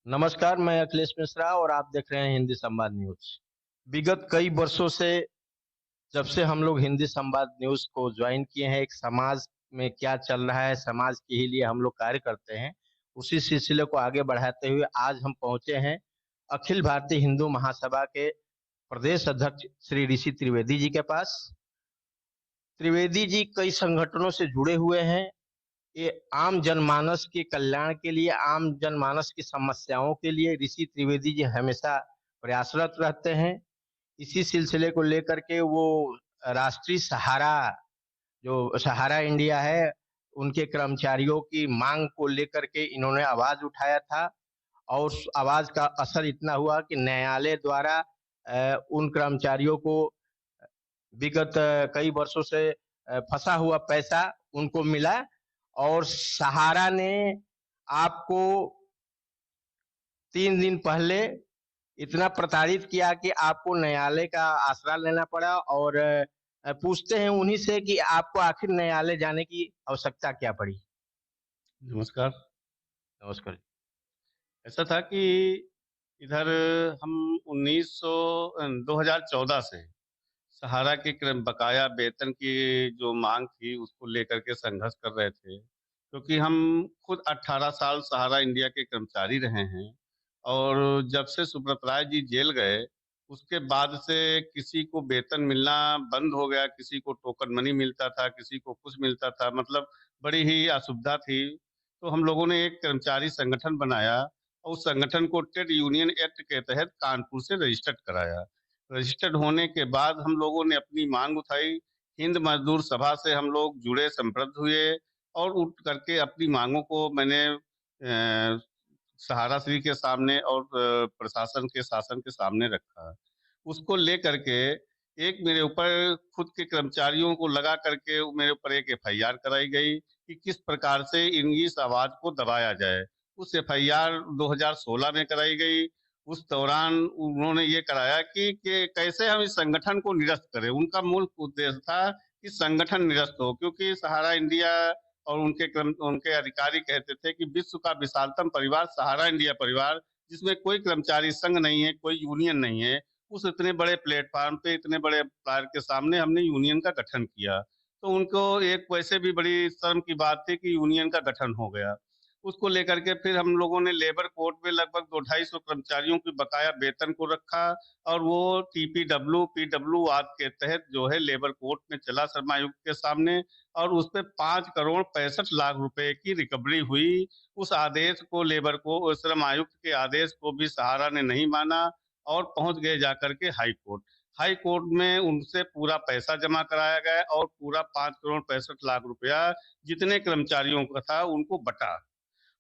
नमस्कार, मैं अखिलेश मिश्रा और आप देख रहे हैं हिंदी संवाद न्यूज। विगत कई वर्षों से जब से हम लोग हिंदी संवाद न्यूज को ज्वाइन किए हैं, एक समाज में क्या चल रहा है, समाज के ही लिए हम लोग कार्य करते हैं। उसी सिलसिले को आगे बढ़ाते हुए आज हम पहुंचे हैं अखिल भारतीय हिंदू महासभा के प्रदेश अध्यक्ष श्री ऋषि त्रिवेदी जी के पास। त्रिवेदी जी कई संगठनों से जुड़े हुए हैं। ये आम जनमानस के कल्याण के लिए, आम जनमानस की समस्याओं के लिए ऋषि त्रिवेदी जी हमेशा प्रयासरत रहते हैं। इसी सिलसिले को लेकर के वो राष्ट्रीय सहारा, जो सहारा इंडिया है, उनके कर्मचारियों की मांग को लेकर के इन्होंने आवाज उठाया था। और उस आवाज का असर इतना हुआ कि न्यायालय द्वारा उन कर्मचारियों को विगत कई वर्षों से फंसा हुआ पैसा उनको मिला। और सहारा ने आपको 3 दिन पहले इतना प्रताड़ित किया कि आपको न्यायालय का आसरा लेना पड़ा। और पूछते हैं उन्हीं से कि आपको आखिर न्यायालय जाने की आवश्यकता क्या पड़ी। नमस्कार। नमस्कार। ऐसा था कि इधर हम 2014 से सहारा के बकाया वेतन की जो मांग थी उसको लेकर के संघर्ष कर रहे थे, क्योंकि हम खुद 18 साल सहारा इंडिया के कर्मचारी रहे हैं। और जब से सुब्रत राय जी जेल गए उसके बाद से किसी को वेतन मिलना बंद हो गया, किसी को टोकन मनी मिलता था, किसी को कुछ मिलता था, मतलब बड़ी ही असुविधा थी। तो हम लोगों ने एक कर्मचारी संगठन बनाया और उस संगठन को ट्रेड यूनियन एक्ट के तहत कानपुर से रजिस्टर्ड कराया। रजिस्टर्ड होने के बाद हम लोगों ने अपनी मांग उठाई, हिंद मजदूर सभा से हम लोग जुड़े, संबद्ध हुए और उठ करके अपनी मांगों को मैंने सहारा श्री के सामने और प्रशासन के शासन के सामने रखा। उसको लेकर के एक मेरे ऊपर खुद के कर्मचारियों को लगा करके मेरे ऊपर एक एफआईआर कराई गई कि किस प्रकार से इस आवाज को दबाया जाए। उस एफआईआर 2016 में कराई गई। उस दौरान उन्होंने ये कराया कि कैसे हम इस संगठन को निरस्त करें। उनका मूल उद्देश्य था कि संगठन निरस्त हो, क्योंकि सहारा इंडिया और उनके अधिकारी कहते थे कि विश्व का विशालतम परिवार सहारा इंडिया परिवार, जिसमें कोई कर्मचारी संघ नहीं है, कोई यूनियन नहीं है, उस इतने बड़े प्लेटफॉर्म पे, इतने बड़े एम्प्लॉयर के सामने हमने यूनियन का गठन किया। तो उनको एक वैसे भी बड़ी शर्म की बात थी कि यूनियन का गठन हो गया। उसको लेकर के फिर हम लोगों ने लेबर कोर्ट में लगभग 200-250 कर्मचारियों की बकाया वेतन को रखा और वो टीपीडब्ल्यू पीडब्ल्यू वाद के तहत जो है लेबर कोर्ट में चला श्रम आयुक्त के सामने। और उस पे 5 करोड़ 65 लाख रुपए की रिकवरी हुई। उस आदेश को श्रम आयुक्त के आदेश को भी सहारा ने नहीं माना और पहुंच गए जाकर के हाई कोर्ट। हाई कोर्ट में उनसे पूरा पैसा जमा कराया गया और पूरा 5 करोड़ 65 लाख रुपया जितने कर्मचारियों का था उनको बटा,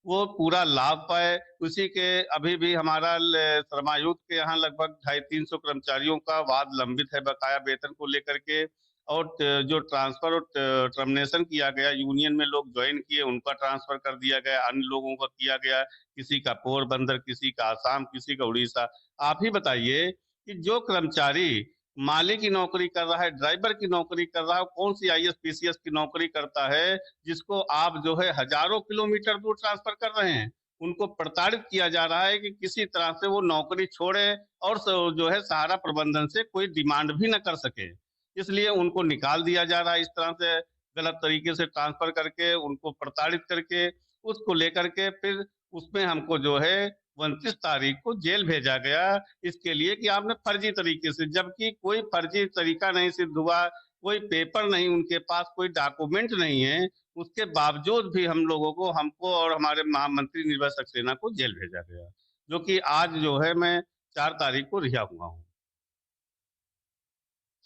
वो पूरा लाभ पाए। उसी के अभी भी हमारा श्रमायुक्त के यहाँ लगभग 250-300 कर्मचारियों का वाद लंबित है बकाया वेतन को लेकर के। और जो ट्रांसफर और टर्मिनेशन किया गया, यूनियन में लोग ज्वाइन किए उनका ट्रांसफर कर दिया गया, अन्य लोगों का किया गया, किसी का पोरबंदर, किसी का आसाम, किसी का उड़ीसा। आप ही बताइए कि जो कर्मचारी माली की नौकरी कर रहा है, ड्राइवर की नौकरी कर रहा है, कौन सी आईएएस पीसीएस की नौकरी करता है, जिसको आप जो है हजारों किलोमीटर दूर ट्रांसफर कर रहे हैं, उनको प्रताड़ित किया जा रहा है कि किसी तरह से वो नौकरी छोड़े और जो है सहारा प्रबंधन से कोई डिमांड भी न कर सके। इसलिए उनको निकाल दिया जा रहा है इस तरह से, गलत तरीके से ट्रांसफर करके उनको प्रताड़ित करके। उसको लेकर के फिर उसमें हमको जो है 29 तारीख को जेल भेजा गया, इसके लिए कि आपने फर्जी तरीके से, जबकि कोई फर्जी तरीका नहीं सिद्ध हुआ, कोई पेपर नहीं उनके पास, कोई डॉक्यूमेंट नहीं है। उसके बावजूद भी हम लोगों को, हमको और हमारे महामंत्री निर्भय सक्सेना को जेल भेजा गया, जो कि आज जो है मैं 4 तारीख को रिहा हुआ हूँ।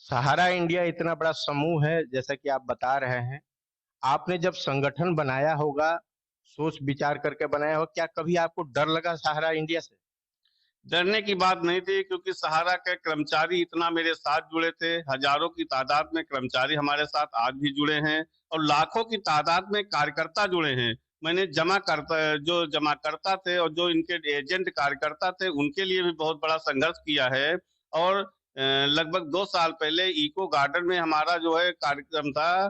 सहारा इंडिया इतना बड़ा समूह है जैसा कि आप बता रहे हैं। आपने जब संगठन बनाया होगा, सोच विचार करके बनाया होगा, क्या कभी आपको डर लगा सहारा इंडिया से? डरने की बात नहीं थी, क्योंकि सहारा के कर्मचारी इतना मेरे साथ जुड़े थे, हजारों की तादाद में कर्मचारी हमारे साथ आज भी जुड़े हैं और लाखों की तादाद में कार्यकर्ता जुड़े हैं। मैंने जो जमा करता थे और जो इनके एजेंट कार्यकर्ता थे उनके लिए भी बहुत बड़ा संघर्ष किया है। और लगभग 2 साल पहले इको गार्डन में हमारा जो है कार्यक्रम था,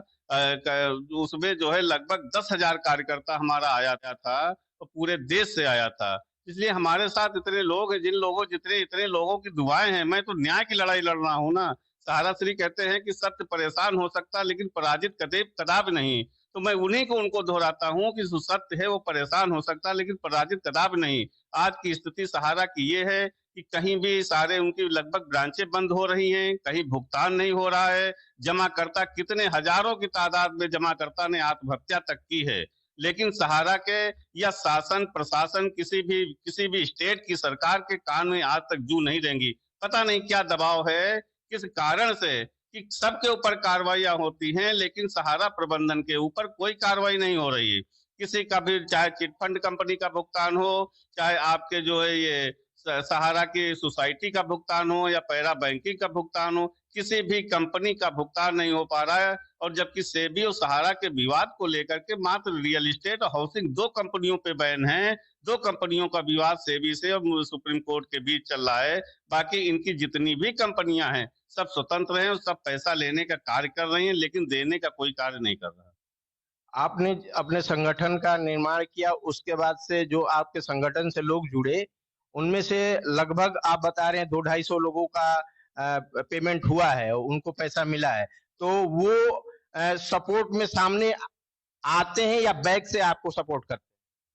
उसमें जो है लगभग 10,000 कार्यकर्ता हमारा आया था और पूरे देश से आया था। इसलिए हमारे साथ इतने लोग हैं, जितने इतने लोगों की दुआएं हैं, मैं तो न्याय की लड़ाई लड़ रहा हूँ ना। सहारा श्री कहते हैं कि सत्य परेशान हो सकता लेकिन पराजित कदे कदापि नहीं। तो मैं उन्हीं को उनको दोहराता हूँ कि जो सत्य है वो परेशान हो सकता लेकिन पराजित कदापि नहीं। आज की स्थिति सहारा की ये है कि कहीं भी सारे उनकी लगभग ब्रांचें बंद हो रही हैं, कहीं भुगतान नहीं हो रहा है। जमाकर्ता कितने हजारों की तादाद में जमाकर्ता ने आत्महत्या तक की है, लेकिन सहारा के या शासन प्रशासन किसी भी स्टेट की सरकार के कान में आज तक जू नहीं देंगी। पता नहीं क्या दबाव है, किस कारण से कि सबके ऊपर कार्रवाइयां होती हैं लेकिन सहारा प्रबंधन के ऊपर कोई कार्रवाई नहीं हो रही है। किसी का भी चाहे चिटफंड कंपनी का भुगतान हो, चाहे आपके जो है ये सहारा की सोसाइटी का भुगतान हो या पैरा बैंकिंग का भुगतान हो, किसी भी कंपनी का भुगतान नहीं हो पा रहा है। और जबकि सेबी और सहारा के विवाद को लेकर के मात्र रियल एस्टेट और हाउसिंग दो कंपनियों पे बैन है। दो कंपनियों का विवाद सेबी से और सुप्रीम कोर्ट के बीच चल रहा है। बाकी इनकी जितनी भी कंपनियां हैं सब स्वतंत्र हैं और सब पैसा लेने का कार्य कर रही हैं लेकिन देने का कोई कार्य नहीं कर रहा। आपने अपने संगठन का निर्माण किया, उसके बाद से जो आपके संगठन से लोग जुड़े, उनमें से लगभग आप बता रहे हैं 200-250 लोगों का पेमेंट हुआ है, उनको पैसा मिला है। तो वो सपोर्ट में सामने आते हैं या बैक से आपको सपोर्ट करते हैं?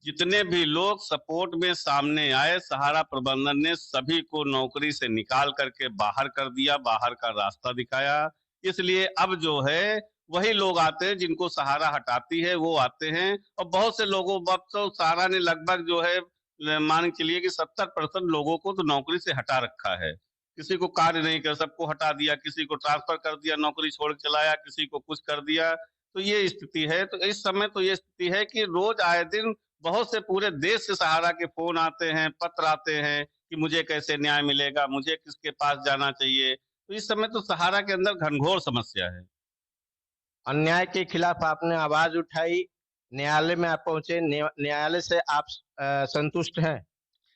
जितने भी लोग सपोर्ट में सामने आए, सहारा प्रबंधन ने सभी को नौकरी से निकाल करके बाहर कर दिया, बाहर का रास्ता दिखाया। इसलिए अब जो है वही लोग आते हैं जिनको सहारा हटाती है, वो आते हैं। और बहुत से लोगों अब तो सहारा ने लगभग जो है मान के चलिए कि 70% लोगों को तो नौकरी से हटा रखा है। किसी को कार्य नहीं कर, सबको हटा दिया, किसी को ट्रांसफर कर दिया, नौकरी छोड़ के चलाया, किसी को कुछ कर दिया। तो ये स्थिति है। तो इस समय तो ये स्थिति है कि रोज आए दिन बहुत से पूरे देश से सहारा के फोन आते हैं, पत्र आते हैं कि मुझे कैसे न्याय मिलेगा, मुझे किसके पास जाना चाहिए। तो इस समय तो सहारा के अंदर घनघोर समस्या है। अन्याय के खिलाफ आपने आवाज उठाई, न्यायालय में आप पहुंचे, न्यायालय से आप संतुष्ट हैं?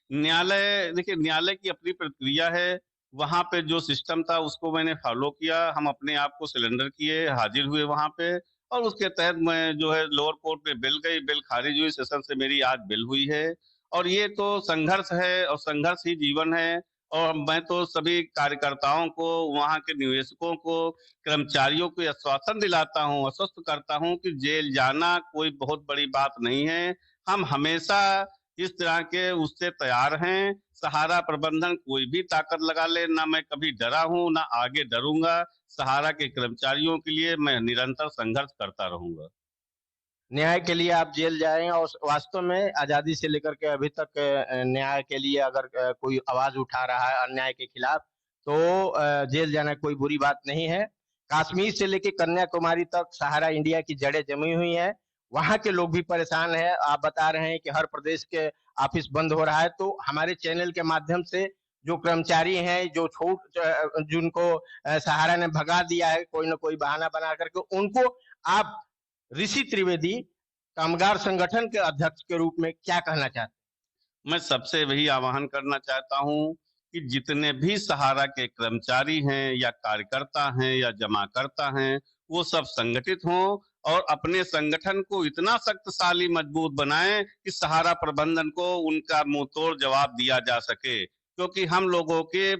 न्यायालय देखिए, न्यायालय की अपनी प्रक्रिया है। वहां पे जो सिस्टम था उसको मैंने फॉलो किया। हम अपने आप को सिलेंडर किए, हाजिर हुए वहां पे। और उसके तहत मैं जो है लोअर कोर्ट में बिल गई, बिल खारिज हुई, सेशन से मेरी आज बिल हुई है। और ये तो संघर्ष है और संघर्ष ही जीवन है। और मैं तो सभी कार्यकर्ताओं को, वहां के निवेशकों को, कर्मचारियों को आश्वासन दिलाता हूँ, आश्वस्त करता हूँ कि जेल जाना कोई बहुत बड़ी बात नहीं है। हम हमेशा इस तरह के उससे तैयार हैं। सहारा प्रबंधन कोई भी ताकत लगा ले, ना मैं कभी डरा हूं ना आगे डरूंगा। सहारा के कर्मचारियों के लिए मैं निरंतर संघर्ष करता रहूंगा। न्याय के लिए आप जेल जाएं और वास्तव में आजादी से लेकर के अभी तक न्याय के लिए अगर कोई आवाज उठा रहा है अन्याय के खिलाफ, तो जेल जाना कोई बुरी बात नहीं है। कश्मीर से लेकर कन्याकुमारी तक सहारा इंडिया की जड़ें जमी हुई हैं। वहां के लोग भी परेशान हैं। आप बता रहे हैं कि हर प्रदेश के ऑफिस बंद हो रहा है, तो हमारे चैनल के माध्यम से जो कर्मचारी हैं, जो जिनको सहारा ने भगा दिया है कोई ना कोई बहाना बना करके, उनको आप ऋषि त्रिवेदी कामगार संगठन के अध्यक्ष के रूप में क्या कहना चाहते हैं? मैं सबसे वही आह्वान करना चाहता हूं कि जितने भी सहारा के कर्मचारी हैं या कार्यकर्ता हैं या जमाकर्ता हैं, वो सब संगठित हों और अपने संगठन को इतना शक्तिशाली मजबूत बनाएं कि सहारा प्रबंधन को उनका मुंह तोड़ जवाब दिया जा सके। क्योंकि हम लोगों के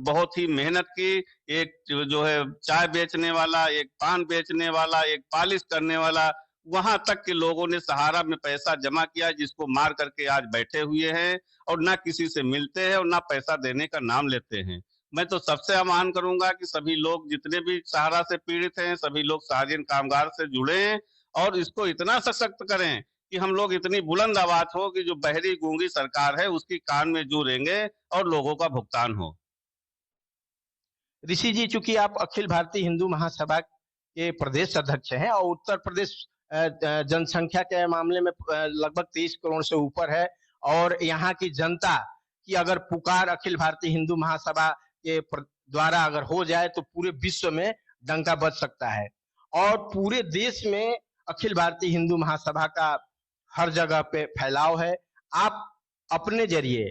बहुत ही मेहनत की, एक जो है चाय बेचने वाला, एक पान बेचने वाला, एक पालिश करने वाला, वहां तक के लोगों ने सहारा में पैसा जमा किया जिसको मार करके आज बैठे हुए हैं और ना किसी से मिलते हैं और ना पैसा देने का नाम लेते हैं। मैं तो सबसे आह्वान करूंगा कि सभी लोग जितने भी सहारा से पीड़ित हैं, सभी लोग सहारियन कामगार से जुड़े हैं और इसको इतना सशक्त करें कि हम लोग इतनी बुलंद आवाज हो कि जो बहरी गूंगी सरकार है उसकी कान में जू रेंगे और लोगों का भुगतान हो। ऋषि जी, चूंकि आप अखिल भारतीय हिंदू महासभा के प्रदेश अध्यक्ष हैं और उत्तर प्रदेश जनसंख्या के मामले में लगभग 23 करोड़ से ऊपर है, और यहाँ की जनता की अगर पुकार अखिल भारतीय हिंदू महासभा के द्वारा अगर हो जाए तो पूरे विश्व में डंका बज सकता है। और पूरे देश में अखिल भारतीय हिंदू महासभा का हर जगह पे फैलाव है। आप अपने जरिए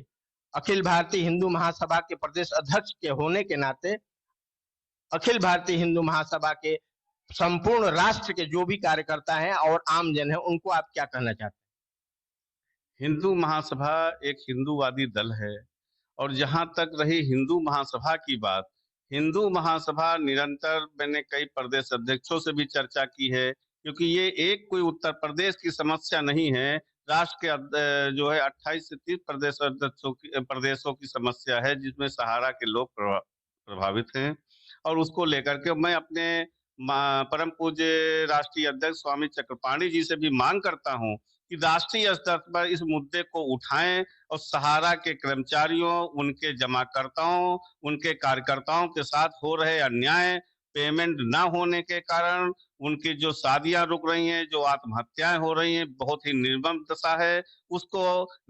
अखिल भारतीय हिंदू महासभा के प्रदेश अध्यक्ष के होने के नाते अखिल भारतीय हिंदू महासभा के संपूर्ण राष्ट्र के जो भी कार्यकर्ता हैं और आम जन है, उनको आप क्या कहना चाहते हैं? हिंदू महासभा एक हिंदूवादी दल है। और जहां तक रही हिंदू महासभा की बात, हिंदू महासभा निरंतर मैंने कई प्रदेश अध्यक्षों से भी चर्चा की है, क्योंकि ये एक कोई उत्तर प्रदेश की समस्या नहीं है। राष्ट्र के जो है 28 से 30 प्रदेश अध्यक्षों की प्रदेशों की समस्या है, जिसमें सहारा के लोग प्रभावित हैं। और उसको लेकर के मैं अपने परम पूज्य राष्ट्रीय अध्यक्ष स्वामी चक्रपाणी जी से भी मांग करता हूं कि राष्ट्रीय स्तर पर इस मुद्दे को उठाएं और सहारा के कर्मचारियों, उनके जमाकर्ताओं, उनके कार्यकर्ताओं के साथ हो रहे अन्याय, पेमेंट ना होने के कारण उनकी जो शादियां रुक रही हैं, जो आत्महत्याएं हो रही हैं, बहुत ही निर्मम दशा है। उसको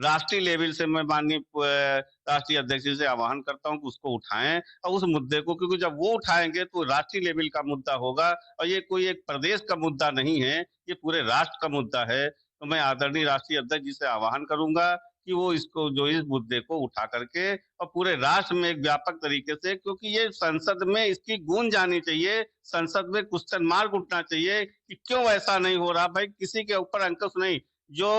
राष्ट्रीय लेवल से मैं माननीय राष्ट्रीय अध्यक्ष जी से आह्वान करता हूं कि उसको उठाएं और उस मुद्दे को, क्योंकि जब वो उठाएंगे तो राष्ट्रीय लेवल का मुद्दा होगा और ये कोई एक प्रदेश का मुद्दा नहीं है, ये पूरे राष्ट्र का मुद्दा है। तो मैं आदरणीय राष्ट्रीय अध्यक्ष जी से आह्वान करूंगा कि वो इसको जो इस मुद्दे को उठा करके और पूरे राष्ट्र में एक व्यापक तरीके से, क्योंकि ये संसद में इसकी गूंज जानी चाहिए, संसद में क्वेश्चन मार्क उठना चाहिए कि क्यों ऐसा नहीं हो रहा। भाई किसी के ऊपर अंकुश नहीं, जो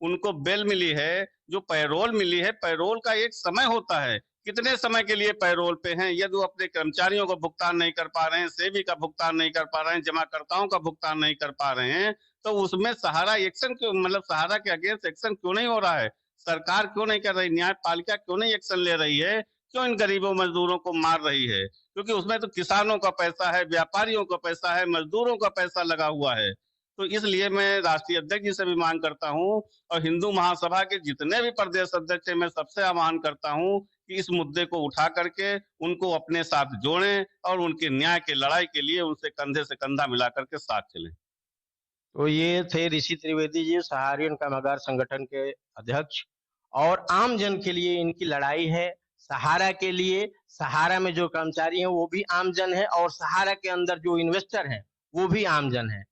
उनको बेल मिली है, जो पैरोल मिली है, पैरोल का एक समय होता है, कितने समय के लिए पैरोल पे हैं। यदि वो अपने कर्मचारियों को भुगतान नहीं कर पा रहे हैं, सेवी का भुगतान नहीं कर पा रहे हैं, जमाकर्ताओं का भुगतान नहीं कर पा रहे हैं, तो उसमें सहारा एक्शन क्यों, मतलब सहारा के अगेंस्ट एक्शन क्यों नहीं हो रहा है? सरकार क्यों नहीं कर रही, न्यायपालिका क्यों नहीं एक्शन ले रही है, क्यों इन गरीबों मजदूरों को मार रही है? क्योंकि उसमें तो किसानों का पैसा है, व्यापारियों का पैसा है, मजदूरों का पैसा लगा हुआ है। तो इसलिए मैं राष्ट्रीय अध्यक्ष जी से भी मांग करता हूं और हिंदू महासभा के जितने भी प्रदेश अध्यक्ष हैं, मैं सबसे आह्वान करता हूं कि इस मुद्दे को उठा करके उनको अपने साथ जोड़ें और उनके न्याय की लड़ाई के लिए उनसे कंधे से कंधा मिला करके साथ चलें। तो ये थे ऋषि त्रिवेदी जी, सहारियन कामगार संगठन के अध्यक्ष। और आम जन के लिए इनकी लड़ाई है, सहारा के लिए। सहारा में जो कर्मचारी हैं वो भी आम जन है और सहारा के अंदर जो इन्वेस्टर हैं वो भी आम जन है।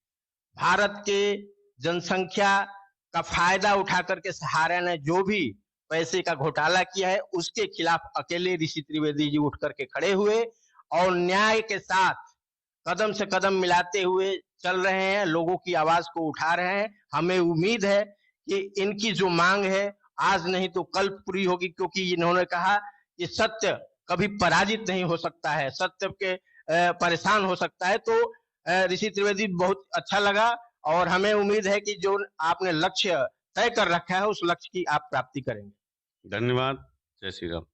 भारत के जनसंख्या का फायदा उठा करके सहारा ने जो भी पैसे का घोटाला किया है उसके खिलाफ अकेले ऋषि त्रिवेदी जी उठ करके खड़े हुए और न्याय के साथ कदम से कदम मिलाते हुए चल रहे हैं, लोगों की आवाज को उठा रहे हैं। हमें उम्मीद है कि इनकी जो मांग है आज नहीं तो कल पूरी होगी, क्योंकि इन्होंने कहा कि सत्य कभी पराजित नहीं हो सकता है, सत्य के परेशान हो सकता है। तो ऋषि त्रिवेदी बहुत अच्छा लगा और हमें उम्मीद है कि जो आपने लक्ष्य तय कर रखा है उस लक्ष्य की आप प्राप्ति करेंगे। धन्यवाद। जय श्री राम।